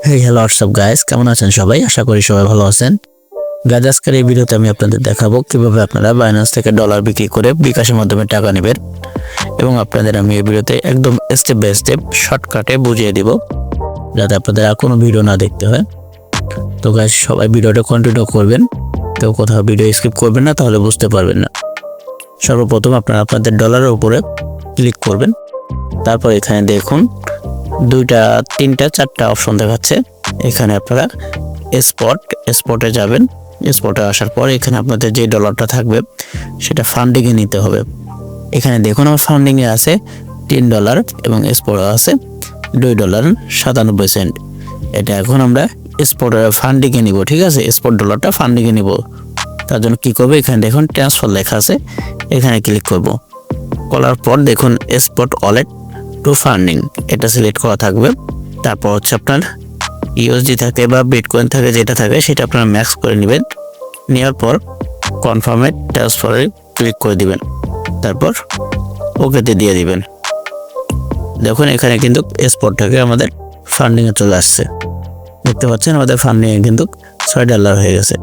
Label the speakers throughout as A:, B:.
A: Hey hello WhatsApp guys, কেমন আছেন সবাই? আশা করি সবাই ভালো আছেন। গাইস, আজকের এই ভিডিওতে আমি আপনাদের দেখাবো কিভাবে আপনারা বাইন্যান্স থেকে ডলার বিক্রি করে বিকাশের মাধ্যমে টাকা নেবেন, এবং আপনাদের আমি এই ভিডিওতে একদম স্টেপ বাই স্টেপ শর্টকাটে বুঝিয়ে দিব, যাতে আপনাদের আর কোনো ভিডিও না দেখতে হয়। তো গাইস, সবাই ভিডিওটা কন্টিনিউ করবেন, কেউ কোথাও ভিডিও স্কিপ করবেন না, তাহলে বুঝতে পারবেন না। সর্বপ্রথম আপনারা আপনাদের ডলারের উপরে ক্লিক করবেন। তারপর এখানে দেখুন দুইটা, তিনটা, চারটা অপশন দেখাচ্ছে। এখানে আপনারা স্পটে যাবেন। স্পটে আসার পর এখানে আপনাদের যে ডলারটা থাকবে সেটা ফান্ডিংয়ে নিতে হবে। এখানে দেখুন আমার ফান্ডিংয়ে আছে $3 এবং স্পটে আছে $2.97। এটা এখন আমরা স্পটের ফান্ডিংয়ে নিব, ঠিক আছে? স্পট ডলারটা ফান্ডিংয়ে নিব। তার জন্য কী করবো, এখানে দেখুন ট্রান্সফার লেখা আছে, এখানে ক্লিক করব। করার পর দেখুন স্পট ওয়ালেট টু ফান্ডিং, এটা সিলেক্ট করা থাকবে। তারপর হচ্ছে আপনার ইউএসডি থাকে বা বিটকয়েন থাকে, যেটা থাকে সেটা আপনারা ম্যাক্স করে নেবেন। নেওয়ার পর কনফার্মে ট্রান্সফারে ক্লিক করে দিবেন, তারপর ওকেতে দিয়ে দিবেন। দেখুন এখানে কিন্তু স্পট থেকে আমাদের ফান্ডিংয়ে চলে আসছে, দেখতে পাচ্ছেন আমাদের ফান্ডিংয়ে কিন্তু $6 হয়ে গেছে।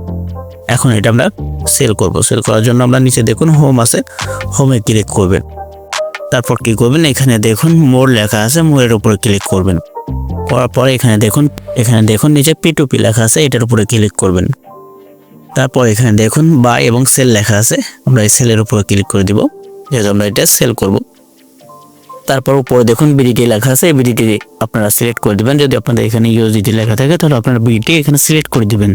A: এখন এটা আমরা সেল করব। সেল করার জন্য আমরা নিচে দেখুন হোম আছে, হোমে ক্লিক করবেন। তারপর কি করবেন, এখানে দেখুন মোর লেখা আছে, মোরের উপরে ক্লিক করবেন। করার পরে এখানে দেখুন নিচে P2P লেখা আছে, এটার উপরে ক্লিক করবেন। তারপর এখানে দেখুন বাই এবং সেল লেখা আছে, আমরা এই সেলের উপরে ক্লিক করে দিব, যেহেতু আমরা এটা সেল করব। তারপর উপরে দেখুন বিডিটি লেখা আছে, এই বিডিটি আপনারা সিলেক্ট করে দিবেন। যদি আপনাদের এখানে ইউএসডিটি লেখা থাকে তাহলে আপনারা বিডিটি এখানে সিলেক্ট করে দিবেন।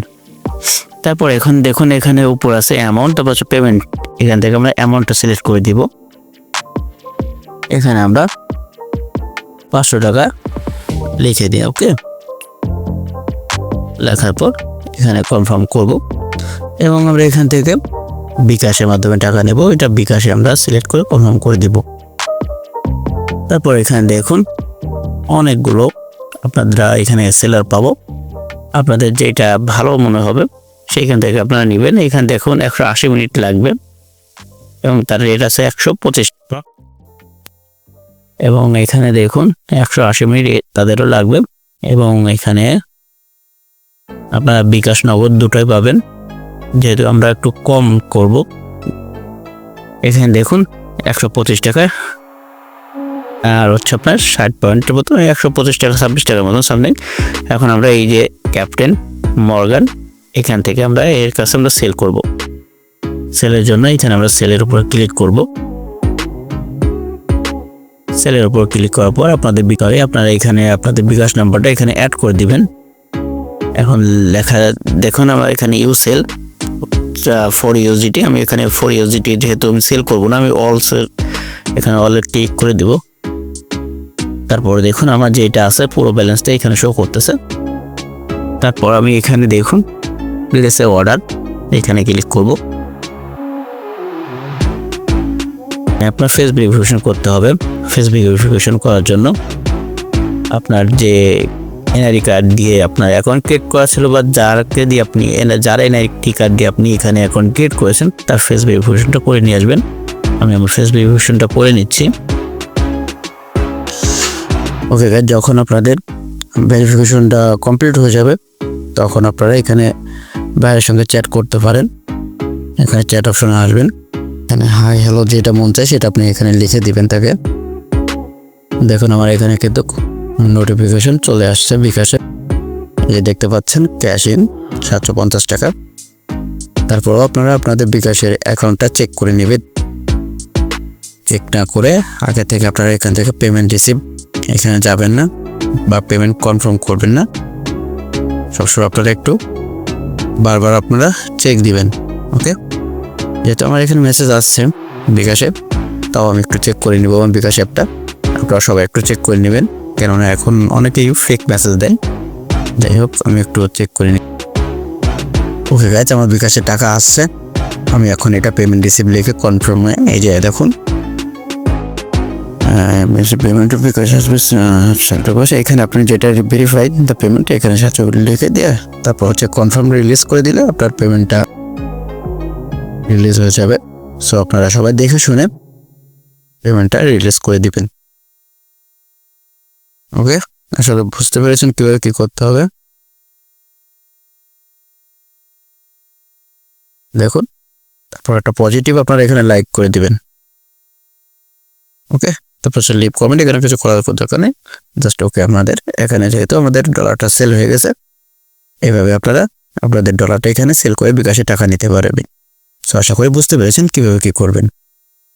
A: তারপর এখন দেখুন এখানে উপর আছে অ্যামাউন্ট, তারপর হচ্ছে পেমেন্ট। এখান থেকে আমরা অ্যামাউন্টটা সিলেক্ট করে দিব। এখানে আমরা $500 লিখে দিই, ওকে। লেখার পর এখানে কনফার্ম করব, এবং আমরা এখান থেকে বিকাশের মাধ্যমে টাকা নেব। এটা বিকাশে আমরা সিলেক্ট করে কনফার্ম করে দিব। তারপর এখানে দেখুন অনেকগুলো আপনারা এখানে সেলার পাবো, আপনাদের যেটা ভালো মনে হবে সেইখান থেকে আপনারা নেবেন। এখানে দেখুন 180 মিনিট লাগবে, এবং তার রেট আছে 125 টাকা। এবং এখানে দেখুন 180 মিনিট তাদেরও লাগবে, এবং এখানে আপনারা বিকাশ নগদ দুটোই পাবেন, যেহেতু আমরা একটু কম করব। এখানে দেখুন 125 টাকা, আর হচ্ছে আপনার 60 পয়েন্টের মতো, 125 টাকা 26 টাকার মতো সামথিং। এখন আমরা এই যে ক্যাপ্টেন মর্গান, এখান থেকে আমরা এর কাছে আমরা সেল করব। সেলের জন্য এখানে আমরা সেলের উপর ক্লিক করব। সেলের উপর ক্লিক করার পর আপনাদের বিকাশে আপনারা এখানে আপনাদের বিকাশ নাম্বারটা এখানে অ্যাড করে দিবেন। এখন লেখা দেখুন আমার এখানে ইউ সেল ফর ইউএসডিটি, আমি এখানে ফর ইউএসডিটি যেহেতু আমি সেল করবো না, আমি অল সেল এখানে অলে ক্লিক করে দিব। তারপর দেখুন আমার যেটা আছে পুরো ব্যালেন্সটা এখানে শো করতেছে। তারপর আমি এখানে দেখুন প্লেসে অর্ডার, এখানে ক্লিক করব। আপনার ফেস ভেরিফিকেশন করতে হবে। ফেস ভেরিফিকেশন করার জন্য আপনার যে এনআইডি কার্ড দিয়ে আপনার অ্যাকাউন্ট ক্রিয়েট করা ছিল, বা যারকে দিয়ে আপনি যার এনআইডি কার্ড দিয়ে আপনি এখানে অ্যাকাউন্ট ক্রিয়েট করেছেন তার ফেস ভেরিফিকেশনটা করে নিয়ে আসবেন। আমি আমার ফেস ভেরিফিকেশনটা করে নিচ্ছি। ওকে গাইস, যখন আপনাদের ভেরিফিকেশনটা কমপ্লিট হয়ে যাবে তখন আপনারা এখানে ভাইয়ের সঙ্গে চ্যাট করতে পারেন। এখানে চ্যাট অপশনে আসবেন, এখানে হাই হ্যালো যেটা মন চায় সেটা আপনি এখানে লিখে দিবেন তাকে। দেখুন আমার এখানে কিন্তু নোটিফিকেশন চলে আসছে বিকাশে, যে দেখতে পাচ্ছেন ক্যাশ ইন 750 টাকা। তারপরও আপনারা আপনাদের বিকাশের অ্যাকাউন্টটা চেক করে নেবেন। চেক না করে আগে থেকে আপনারা এখান থেকে পেমেন্ট রিসিভ এখানে যাবেন না, বা পেমেন্ট কনফার্ম করবেন না। সবসময় আপনারা একটু বারবার আপনারা চেক দিবেন, ওকে। যেহেতু আমার এখানে মেসেজ আসছে বিকাশে, তাও আমি একটু চেক করে নিব আমার বিকাশ অ্যাপটা। আপনারা সবাই একটু চেক করে নেবেন, কেননা এখন অনেকেই ফেক মেসেজ দেয়। যাই হোক, আমি একটু চেক করে নিই। ওকে গাইস, আমার বিকাশে টাকা আসছে। আমি এখন এটা পেমেন্ট রিসিভ লিখে কনফার্ম হয়ে এই যে দেখুন পেমেন্ট অফ বিকাশ আসবে। এখানে আপনি যেটা ভেরিফাইড দ্য পেমেন্ট এখানে সাথে লিখে দিয়ে তারপর হচ্ছে কনফার্ম রিলিজ করে দিলে আপনার পেমেন্টটা রিলিজ হয়ে যাবে। সো আপনারা সবাই দেখে শুনে পেমেন্টটা রিলিজ করে দিবেন, ওকে। আসলে বুঝতে পেরেছেন কিভাবে কি করতে হবে। দেখুন, তারপর একটা পজিটিভ আপনারা এখানে লাইক করে দিবেন। ওকে, তারপর সে লিভ কমেন্ট, এখানে কিছু করার দরকার নেই, জাস্ট ওকে। আপনাদের এখানে যেহেতু আমাদের ডলারটা সেল হয়ে গেছে, এইভাবে আপনারা আপনাদের ডলারটা এখানে সেল করে বিকাশে টাকা নিতে পারবেন। সো আশা করি বুঝতে পেরেছেন কিভাবে কি করবেন।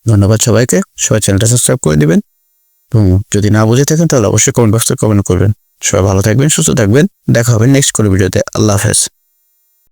A: ধন্যবাদ সবাইকে, সবাই চ্যানেলটা সাবস্ক্রাইব করে দিবেন এবং যদি না বুঝে থাকেন তাহলে অবশ্যই কমেন্ট বক্সে কমেন্ট করবেন। সবাই ভালো থাকবেন, সুস্থ থাকবেন, দেখা হবে নেক্সট কোনো ভিডিওতে। আল্লাহ হাফেজ।